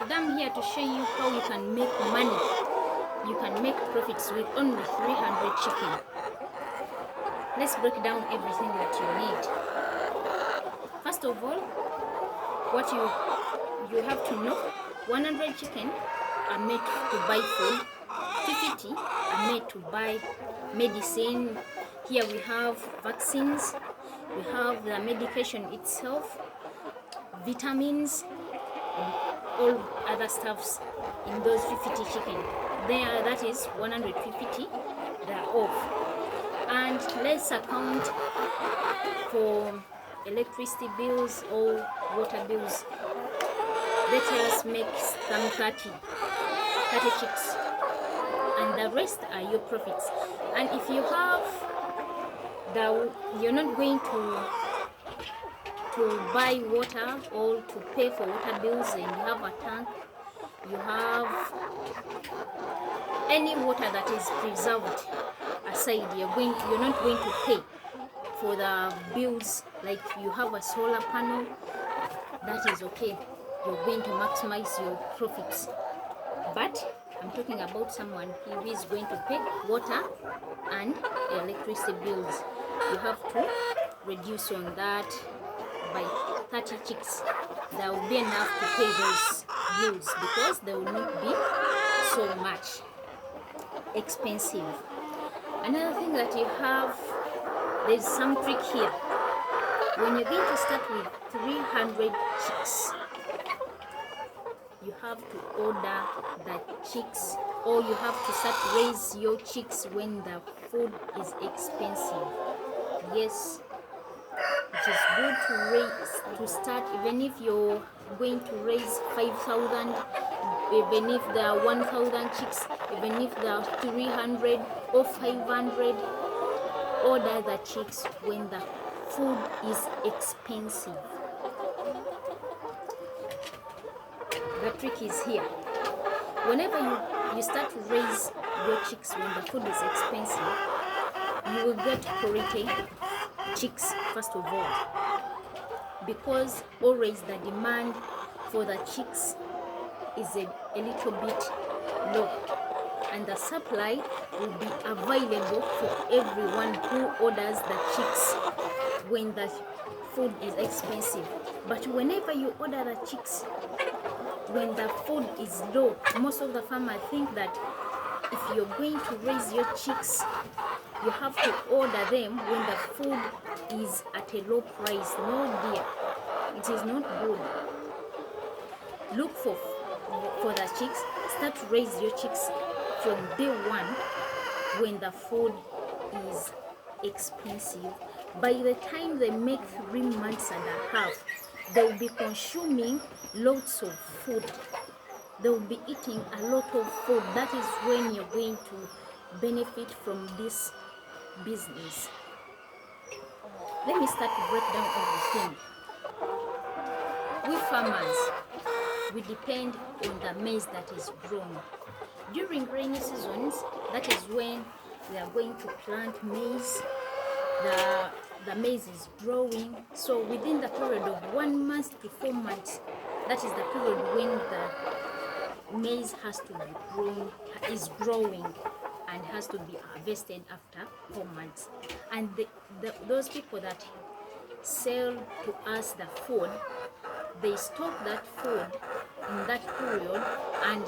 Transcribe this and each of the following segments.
Today I'm here to show you how you can make money. You can make profits with only 300 chicken. Let's break down everything that you need. First of all, what you have to know, 100 chicken are made to buy food, 50 are made to buy medicine. Here we have vaccines, we have the medication itself, vitamins, and all other stuffs in those 50 chicken. There, that is 150, they are off. And let's account for electricity bills or water bills. Let us make some 30 chicks, and the rest are your profits. And if you have you're not going to buy water or to pay for water bills, and you have a tank, you have any water that is preserved aside, you're not going to pay for the bills. Like you have a solar panel, that is okay, you're going to maximize your profits. But I'm talking about someone who is going to pay water and electricity bills. You have to reduce on that by 30 chicks. That will be enough to pay those bills because they will not be so much expensive. Another thing that you have, there's some trick here. When you're going to start with 300 chicks, you have to order the chicks, or you have to start raise your chicks when the food is expensive. Yes, it is good to start, even if you're going to raise 5,000, even if there are 1,000 chicks, even if there are 300 or 500, order the chicks when the food is expensive. The trick is here. Whenever you start to raise your chicks when the food is expensive, you will get quality chicks first of all, because always the demand for the chicks is a little bit low, and the supply will be available for everyone who orders the chicks when the food is expensive. But whenever you order the chicks when the food is low, most of the farmers think that if you're going to raise your chicks, you have to order them when the food is at a low price. No dear, it is not good. Look for the chicks, start to raise your chicks from day one when the food is expensive. By the time they make 3 months and a half, they will be consuming lots of food. They will be eating a lot of food. That is when you're going to benefit from this business. Let me start to break down everything. We farmers, we depend on the maize that is grown. During rainy seasons, that is when we are going to plant maize. The maize is growing, so within the period of 1 month to 4 months, that is the period when the maize has to be is growing and has to be harvested after 4 months. And those people that sell to us the food, they stock that food in that period and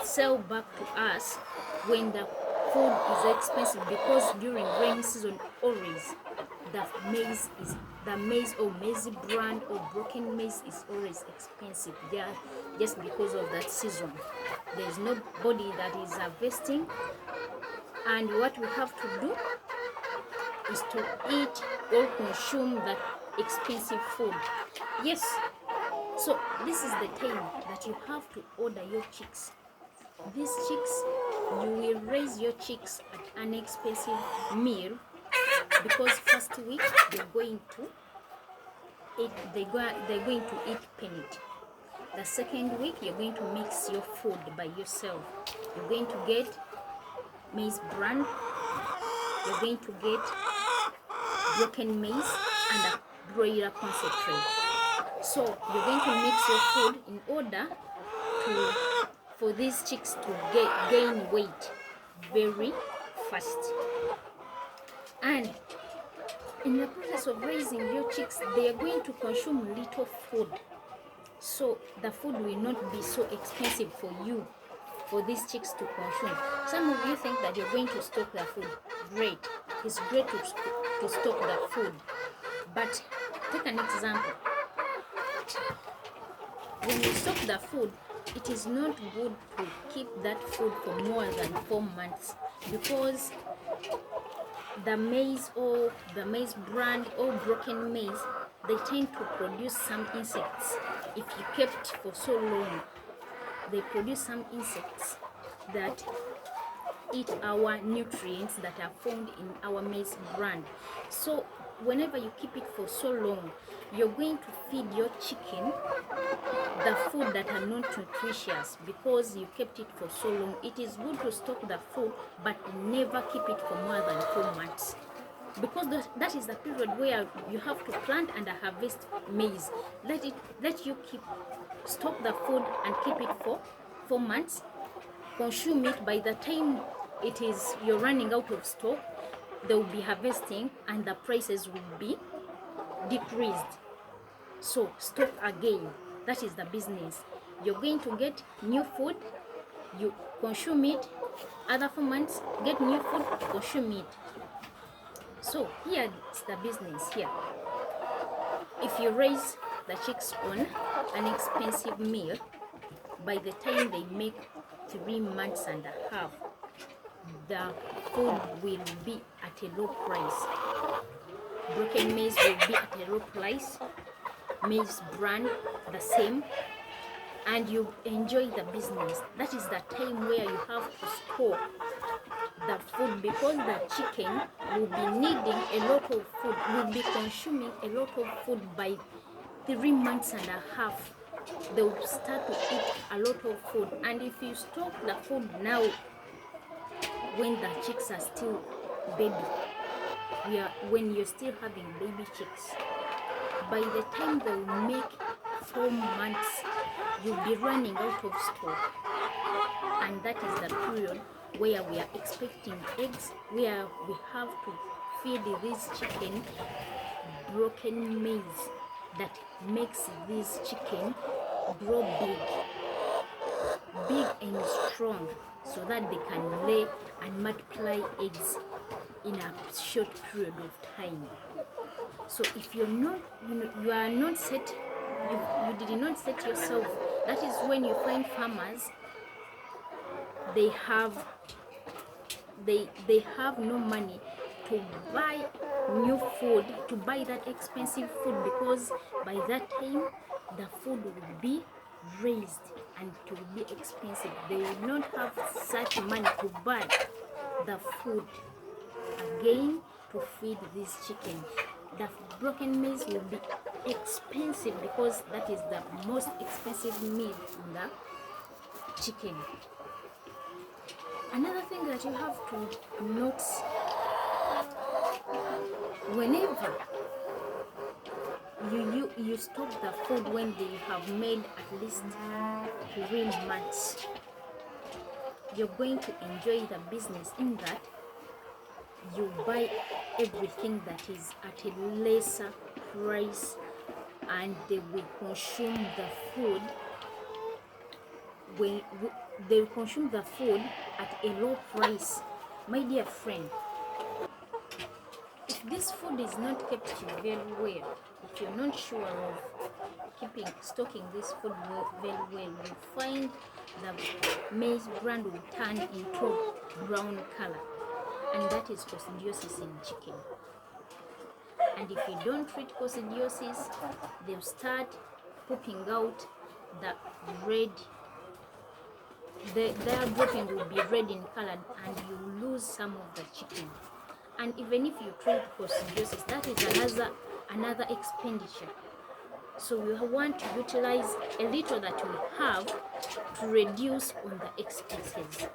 sell back to us when the food is expensive, because during rainy season always the maize or maize bran or broken maize is always expensive. They are just because of that season. There is nobody that is harvesting, and what we have to do is to eat or consume that expensive food. Yes, so this is the time that you have to order your chicks. These chicks, you will raise your chicks at an expensive meal, because first week they're going to eat peanut. The second week you're going to mix your food by yourself. You're going to get maize bran, you're going to get broken maize, and a broiler concentrate. So you're going to mix your food in order for these chicks to gain weight very fast. And in the process of raising your chicks, they are going to consume little food, so the food will not be so expensive for you, for these chicks to consume. Some of you think that you're going to stock the food. Great, it's great to stock the food, but take an example. When you stock the food, it is not good to keep that food for more than 4 months, because the maize or the maize brand or broken maize, they tend to produce some insects. If you kept for so long, they produce some insects that eat our nutrients that are found in our maize brand. So whenever you keep it for so long, you're going to feed your chicken the food that are not nutritious because you kept it for so long. It is good to stock the food, but never keep it for more than 4 months, because that is the period where you have to plant and harvest maize. Let you stock the food and keep it for 4 months. Consume it. By the time you're running out of stock, they will be harvesting and the prices will be decreased. So stock again. That is the business. You're going to get new food, you consume it. Other 4 months, get new food, consume it. So here is the business here. If you raise the chicks on an expensive meal, by the time they make 3 months and a half, the food will be at a low price. Broken maize will be at a low price, maize brand the same, and you enjoy the business. That is the time where you have to store the food, because the chicken will be needing a lot of food, will be consuming a lot of food. By 3 months and a half, they will start to eat a lot of food. And if you stock the food now, when the chicks are still baby, when you're still having baby chicks, by the time they will make 4 months, you'll be running out of stock. And that is the period where we are expecting eggs, where we have to feed these chicken broken maize that makes these chicken grow big and strong, so that they can lay and multiply eggs in a short period of time. So if you're not, you are not set, you did not set yourself, that is when you find farmers, they have no money to buy new food, to buy that expensive food, because by that time the food will be raised and it will be expensive. They will not have such money to buy the food again to feed this chicken. The broken maize will be expensive, because that is the most expensive meat in the chicken. Another thing that you have to note, whenever you stock the food when they have made at least 3 months, you're going to enjoy the business in that you buy everything that is at a lesser price, and they will consume the food they will consume the food at a low price. My dear friend, if this food is not kept very well, if you're not sure of stocking this food very well, you find the maize brand will turn into brown color, and that is coccidiosis in chicken. And if you don't treat coccidiosis, they'll start popping out the red. Their dropping will be red in color, and you lose some of the chicken. And even if you treat coccidiosis, that is another expenditure. So we want to utilize a little that we have to reduce on the expenses.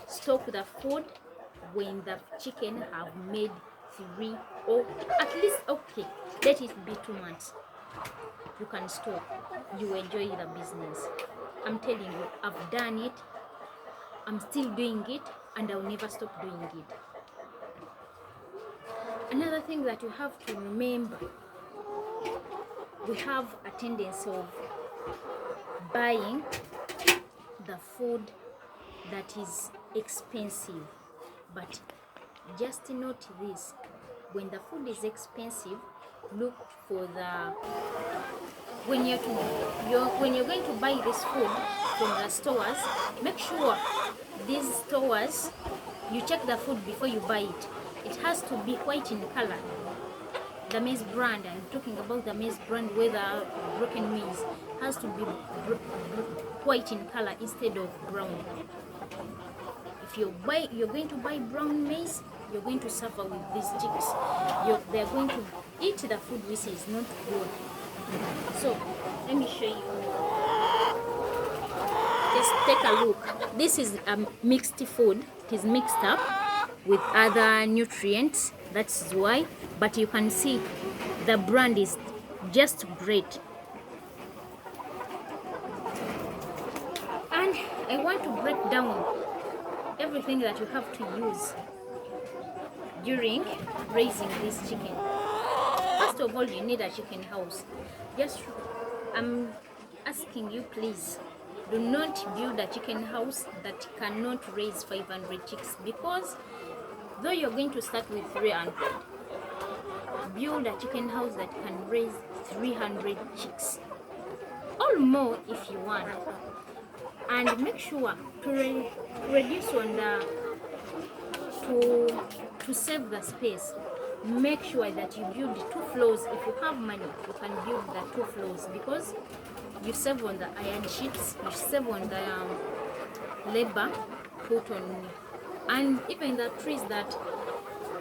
Stock the food when the chicken have made 3, or at least, okay, let it be 2 months. you can stop. You enjoy the business. I'm telling you, I've done it, I'm still doing it, and I'll never stop doing it. Another thing that you have to remember, we have a tendency of buying the food that is expensive, but just note this: when the food is expensive, look for the when you're going to buy this food from the stores, make sure these stores, you check the food before you buy it. It has to be white in color. The maize brand, I'm talking about the maize brand, whether broken maize, has to be white in color instead of brown. If you're going to buy brown maize, you're going to suffer with these chicks. They're going to eat the food which is not good. So let me show you. Just take a look. This is a mixed food. It is mixed up with other nutrients. That's why. But you can see the brand is just great. And I want to break down everything that you have to use during raising this chicken. First of all, you need a chicken house. I'm asking you, please, do not build a chicken house that cannot raise 500 chicks, because though you're going to start with 300, build a chicken house that can raise 300 chicks or more if you want. And make sure to reduce on to save the space. Make sure that you build 2 floors. If you have money, you can build the 2 floors, because you save on the iron sheets, you save on the labor put on, and even the trees that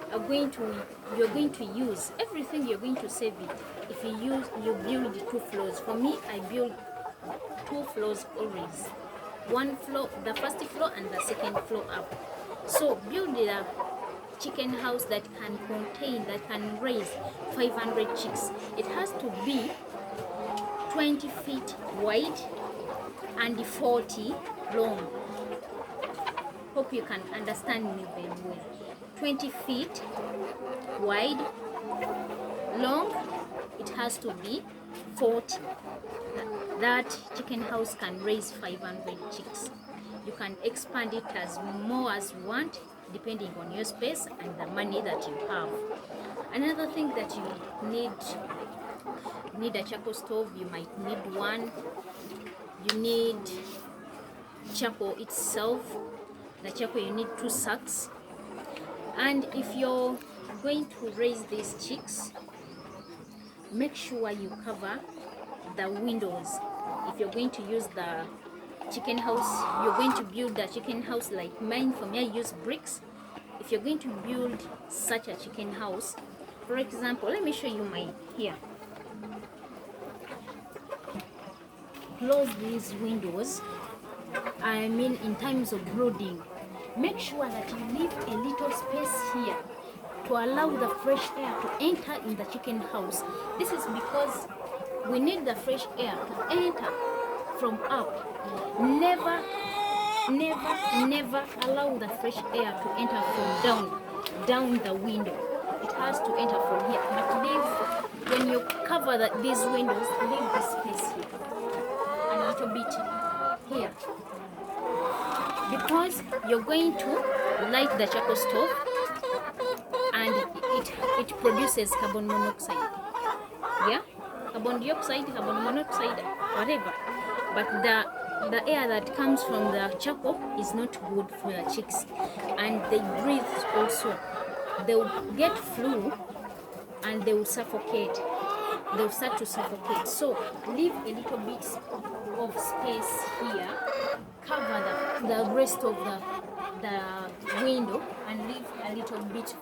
you're going to use. Everything you're going to save it if you build 2 floors. For me, I build 2 floors always. 1 floor, the first floor and the second floor up. So build a chicken house that can raise 500 chicks. It has to be 20 feet wide and 40 long. Hope you can understand me very well. 20 feet wide, long, it has to be 40. That chicken house can raise 500 chicks. You can expand it as more as you want, depending on your space and the money that you have. Another thing that you need a charcoal stove. You might need one. You need charcoal itself. The charcoal, you need 2 sacks. And if you're going to raise these chicks, make sure you cover the windows. If you're going to use the chicken house, you're going to build a chicken house like mine. For me, I use bricks. If you're going to build such a chicken house, for example, let me show you mine here. Close these windows. I mean, in times of brooding, make sure that you leave a little space here to allow the fresh air to enter in the chicken house. This is because we need the fresh air to enter from up. Never allow the fresh air to enter from down the window. It has to enter from here. But when you cover these windows, leave the space here, a little bit here, because you're going to light the charcoal stove and it produces carbon monoxide. Yeah, carbon dioxide, carbon monoxide, whatever. But the air that comes from the charcoal is not good for the chicks, and they breathe also. They will get flu and they will suffocate. They will start to suffocate. So leave a little bit of space here, cover the rest of the window, and leave a little bit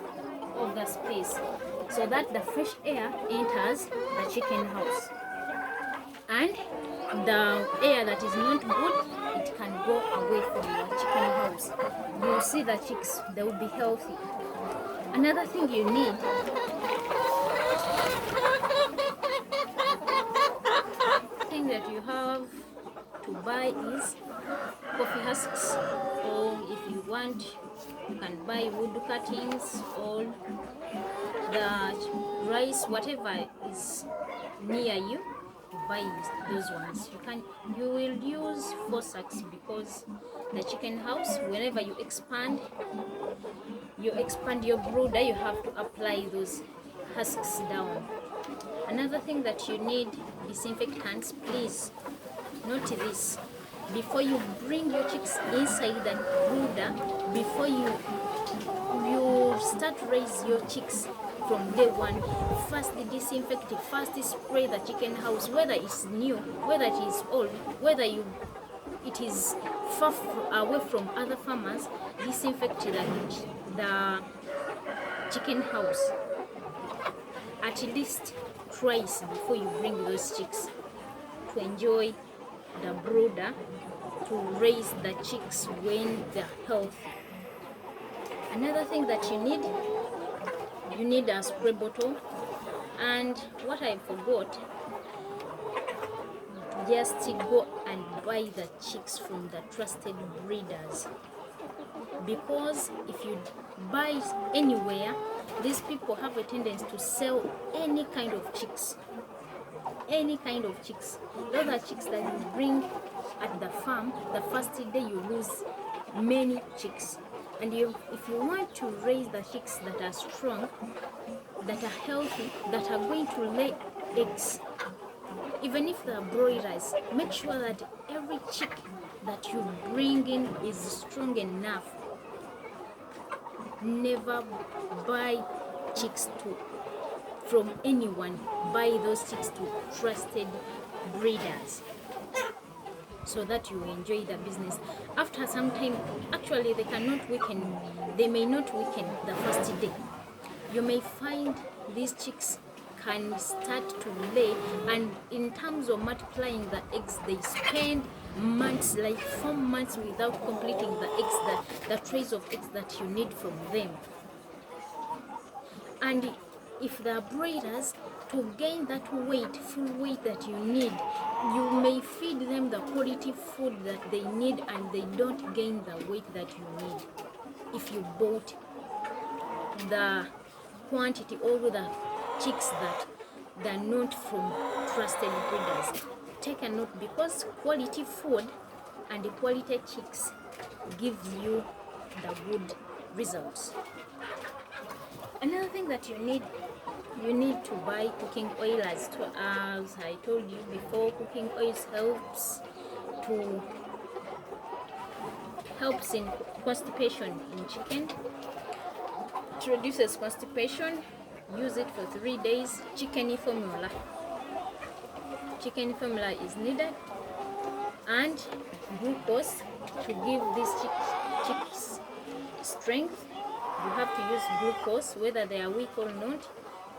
of the space so that the fresh air enters the chicken house. And the air that is not good, it can go away from your chicken house. You will see the chicks, they will be healthy. Another thing you need that you have to buy is coffee husks, or if you want, you can buy wood cuttings or the rice, whatever is near you. Buy those ones. You will use 4 sacks because the chicken house, whenever you expand your brooder, you have to apply those husks down. Another thing that you need, disinfectants. Please note this: before you bring your chicks inside the brooder, before you start raise your chicks from day one, first disinfect, first spray the chicken house, whether it's new, whether it is old, whether it is far away from other farmers. Disinfect the chicken house at least twice before you bring those chicks to enjoy the brooder, to raise the chicks when they're healthy. Another thing that you need a spray bottle. And what I forgot, just go and buy the chicks from the trusted breeders, because if you buy anywhere, these people have a tendency to sell any kind of chicks. Those are chicks that you bring at the farm. The first day you lose many chicks. And if you want to raise the chicks that are strong, that are healthy, that are going to lay eggs, even if they are broilers, make sure that every chick that you bring in is strong enough. Never buy chicks from anyone. Buy those chicks to trusted breeders, so that you enjoy the business. After some time, actually they may not weaken the first day. You may find these chicks can start to lay, and in terms of multiplying the eggs, they spend months, like 4 months, without completing the eggs, the trays of eggs that you need from them. And if they are breeders, to gain that full weight that you need, you may feed them the quality food that they need, and they don't gain the weight that you need. If you bought the quantity or the chicks that they're not from trusted breeders, take a note, because quality food and quality chicks gives you the good results. Another thing that you need to buy cooking oil. As I told you before, cooking oils helps in constipation in chicken. It reduces constipation. Use it for 3 days. Chicken formula is needed, and glucose to give these chicks strength. You have to use glucose whether they are weak or not.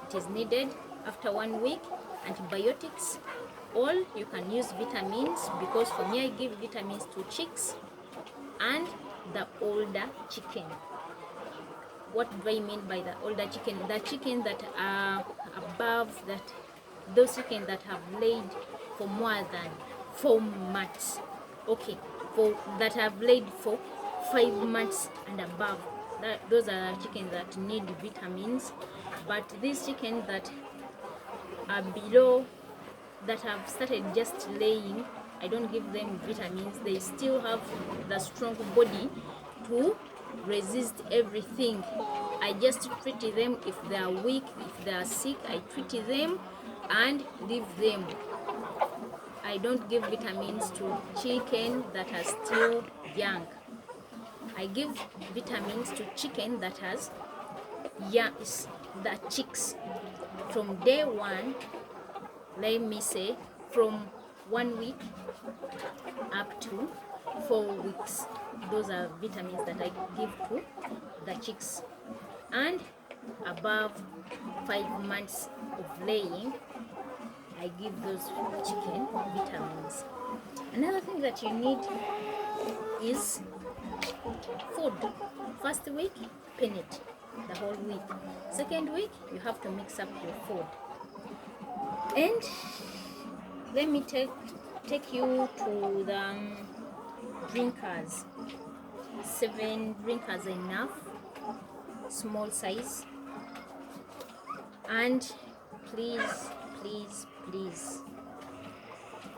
It is needed after 1 week. Antibiotics, or you can use vitamins, because for me I give vitamins to chicks and the older chicken. What do I mean by the older chicken? The chicken that are above that, those chicken that have laid for more than 4 months. Okay, that have laid for 5 months and above. Those are chickens that need vitamins. But these chickens that are below, that have started just laying, I don't give them vitamins. They still have the strong body to resist everything. I just treat them. If they are weak, if they are sick, I treat them and leave them. I don't give vitamins to chicken that are still young. I give vitamins to chicken that has the chicks from day 1, let me say from 1 week up to 4 weeks. Those are vitamins that I give to the chicks. And above 5 months of laying, I give those chicken vitamins. Another thing that you need is food. First week, peanut the whole week. Second week, you have to mix up your food. And let me take you to the drinkers. 7 drinkers enough, small size. And please,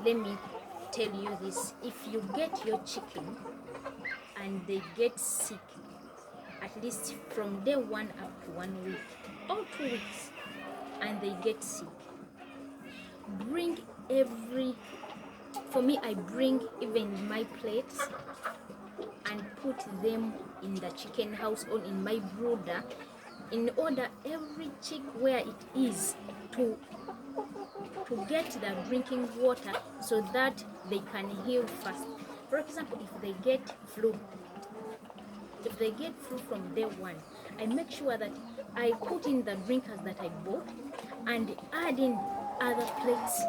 let me tell you this: if you get your chicken and they get sick, at least from day 1 up to 1 week or 2 weeks, and they get sick, bring for me, I bring even my plates and put them in the chicken house or in my brooder, in order every chick where it is to get the drinking water, so that they can heal fast. For example, if they get flu from day 1, I make sure that I put in the drinkers that I bought and add in other plates.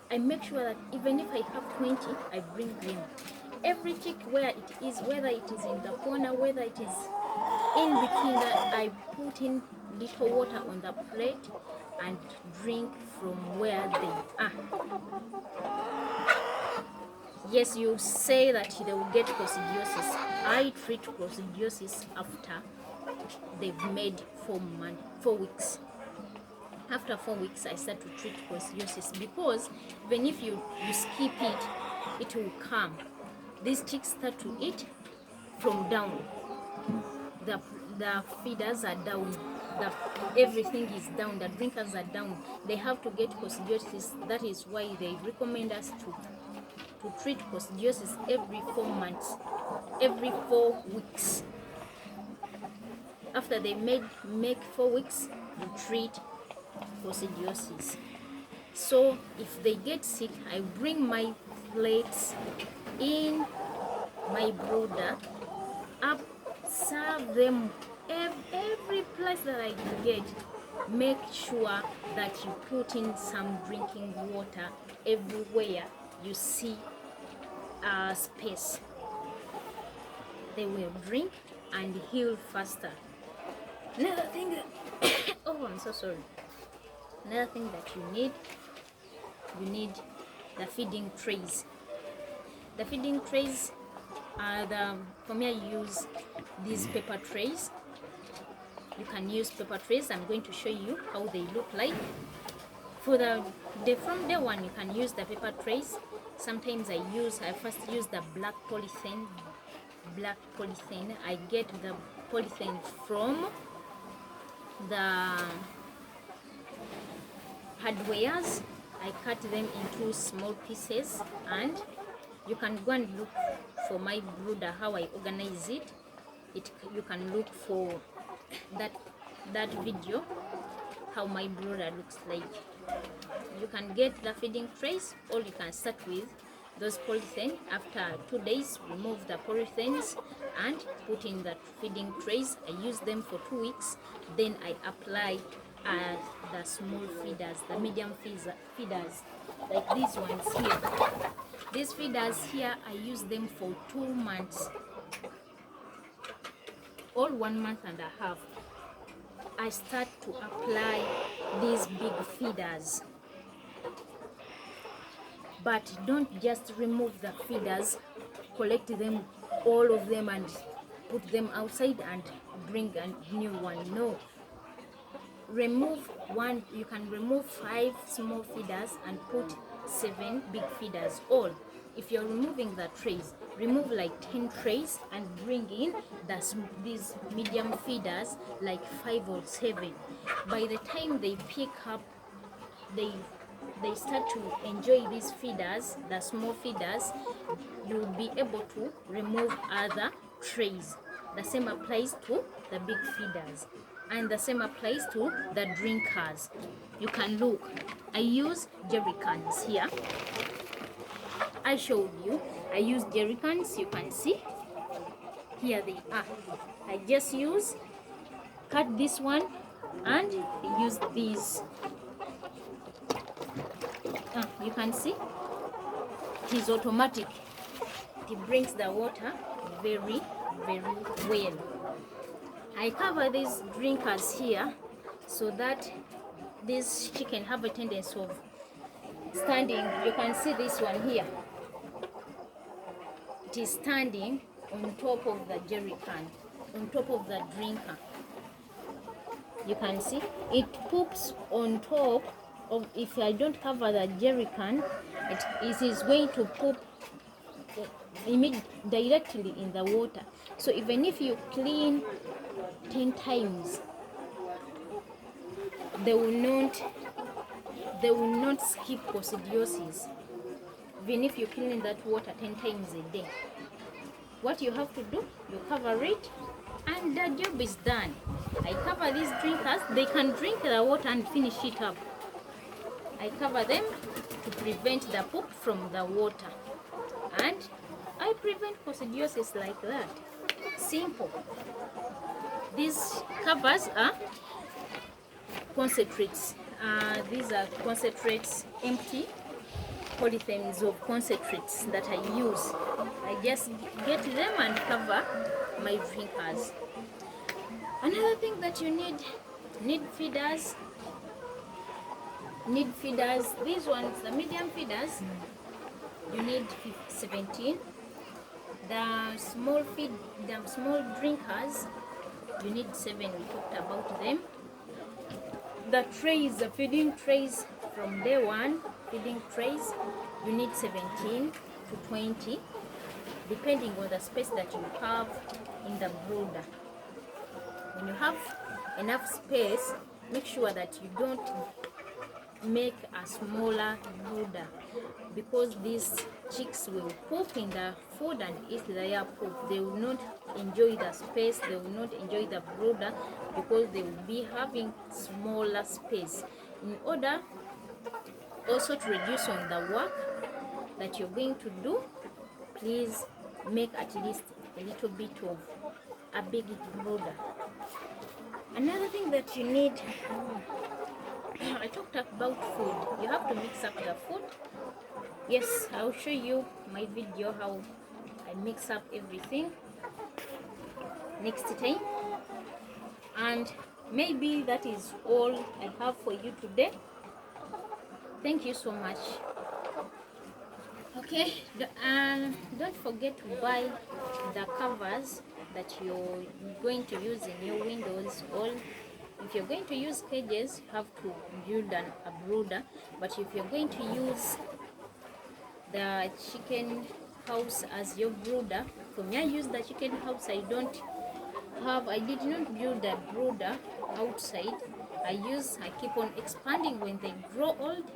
I make sure that even if I have 20, I bring them. Every chick where it is, whether it is in the corner, whether it is in between, that I put in little water on the plate and drink from where they are. Yes, you say that they will get coccidiosis. I treat coccidiosis after they've made 4 weeks. After 4 weeks, I start to treat coccidiosis, because even if you skip it, it will come. These chicks start to eat from down. The feeders are down. Everything is down. The drinkers are down. They have to get coccidiosis. That is why they recommend us to treat coccidiosis every 4 months, every 4 weeks. After they make 4 weeks, you treat coccidiosis. So if they get sick, I bring my plates in my brooder up, serve them every place that I get. Make sure that you put in some drinking water everywhere you see a space. They will drink and heal faster. Another thing that oh, I'm so sorry. Another thing that you need the feeding trays. The feeding trays are for me, I use these paper trays. You can use paper trays. I'm going to show you how they look like. From day 1, you can use the paper trays. Sometimes I first use the black polythene. I get the polythene from the hardwares. I cut them into small pieces, and you can go and look for my brooder, how I organize it. You can look for that video, how my brooder looks like. You can get the feeding trays, or you can start with those polythene. After 2 days, remove the polythenes and put in the feeding trays. I use them for 2 weeks. Then I apply the small feeders, the medium feeders, like these ones here. These feeders here, I use them for 2 months, or 1 month and a half. I start to apply these big feeders. But don't just remove the feeders, collect them, all of them, and put them outside and bring a new one. No. Remove one. You can remove 5 small feeders and put 7 big feeders. All. If you're removing the trays, remove like 10 trays and bring in these medium feeders, like 5 or 7. By the time they pick up, they start to enjoy these feeders, the small feeders, you'll be able to remove other trays. The same applies to the big feeders, and the same applies to the drinkers. You can look. I use jerry cans here. I showed you. I use jerry cans. You can see. Here they are. I just cut this one and use these. You can see it is automatic. It brings the water very, very well. I cover these drinkers here so that these chicken have a tendency of standing. You can see this one here. It is standing on top of the jerry can, on top of the drinker. You can see it poops on top of, if I don't cover the jerry can, it is going to poop directly in the water. So even if you clean 10 times, they will not skip coccidiosis. Even if you clean that water 10 times a day, what you have to do, you cover it and the job is done. I cover these drinkers, they can drink the water and finish it up. I cover them to prevent the poop from the water, and I prevent coccidiosis like that. Simple. These covers are concentrates. These are concentrates, empty polythenes of concentrates that I use. I just get them and cover my drinkers. Another thing that you need feeders. These ones, the medium feeders, you need 17. The small drinkers, you need 7. We talked about them. The trays, the feeding trays from day one, feeding trays, you need 17 to 20, depending on the space that you have in the brooder. When you have enough space, make sure that you don't make a smaller brooder, because these chicks will poop in the food and eat their poop. They will not enjoy the space, they will not enjoy the brooder, because they will be having smaller space. In order also to reduce on the work that you're going to do, please make at least a little bit of a big brooder. Another thing that you need, I talked about food. You have to mix up the food. Yes, I'll show you my video how I mix up everything next time. And maybe that is all I have for you today. Thank you so much. Okay, don't forget to buy the covers that you're going to use in your windows. Or if you're going to use cages, you have to build a brooder. But if you're going to use the chicken house as your brooder, for me, I use the chicken house. I did not build a brooder outside. I keep on expanding. When they grow old,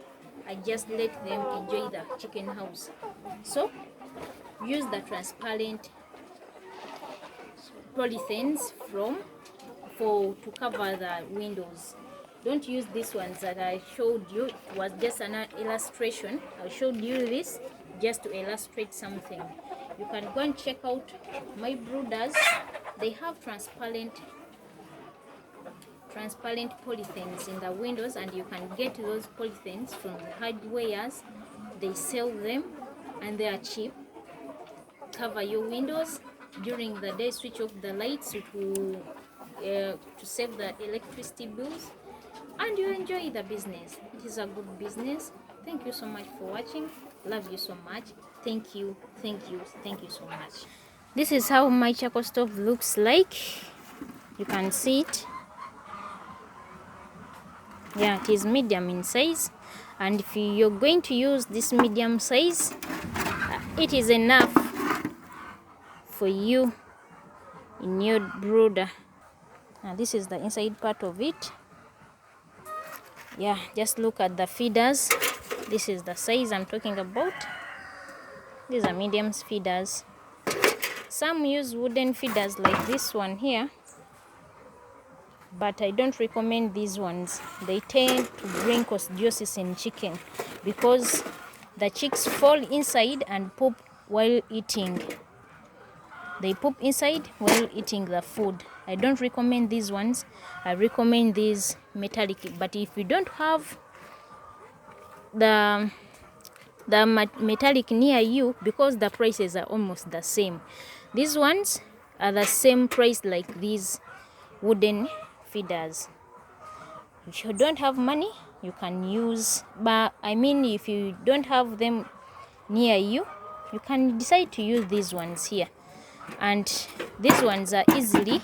I just let them enjoy the chicken house. So use the transparent polythenes to cover the windows. Don't use these ones that I showed you. It was just an illustration. I showed you this just to illustrate something. You can go and check out my brooders. They have transparent polythenes in the windows, and you can get those polythenes from the hardwares. They sell them and they are cheap. Cover your windows during the day, switch off the lights to save the electricity bills, and you enjoy the business. It is a good business. Thank you so much for watching. Love you so much. Thank you so much. This is how my charcoal stove looks like. You can see it. Yeah, it is medium in size, and if you're going to use this medium size, it is enough for you in your brooder. Now this is the inside part of it. Yeah, just look at the feeders. This is the size I'm talking about. These are medium feeders. Some use wooden feeders like this one here, but I don't recommend these ones. They tend to bring coccidiosis in chicken because the chicks fall inside and poop while eating. They poop inside while eating the food. I don't recommend these ones. I recommend these metallic. But if you don't have the metallic near you, because the prices are almost the same, these ones are the same price like these wooden feeders. If you don't have money, you can use, but I mean if you don't have them near you, you can decide to use these ones here. And these ones are easily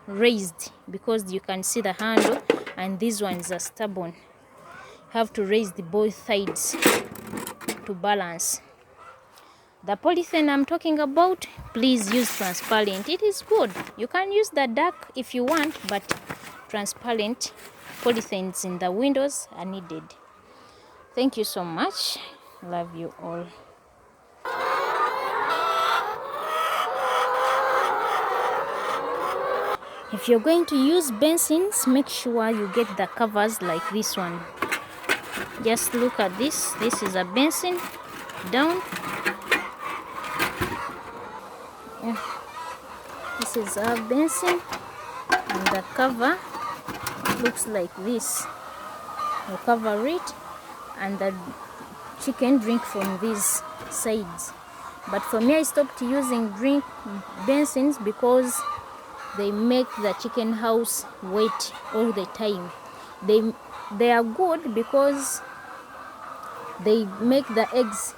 raised because you can see the handle, and these ones are stubborn. You have to raise the both sides to balance. The polythene I'm talking about, please use transparent. It is good. You can use the dark if you want, but transparent polythenes in the windows are needed. Thank you so much. Love you all. If you're going to use basins, make sure you get the covers like this one. Just look at this. This is a basin down. This is our basin, and the cover looks like this. You cover it, and the chicken drink from these sides. But for me, I stopped using drink basins because they make the chicken house wet all the time. They are good because they make the eggs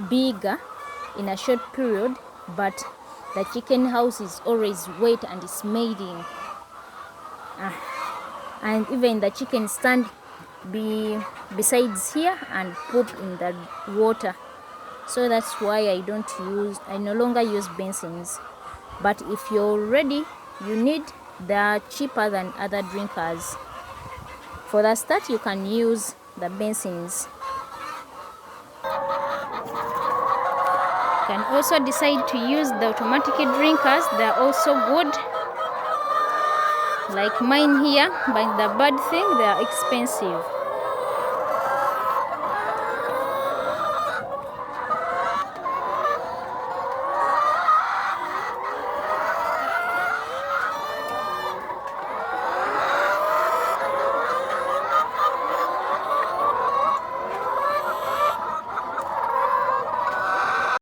bigger in a short period, but the chicken house is always wet and smelling. And even the chicken stand besides here and poop in the water. So that's why I no longer use basins. But if you're ready, you need, they are cheaper than other drinkers. For the start, you can use the basins. You can also decide to use the automatic drinkers. They're also good, like mine here, but the bad thing, they are expensive.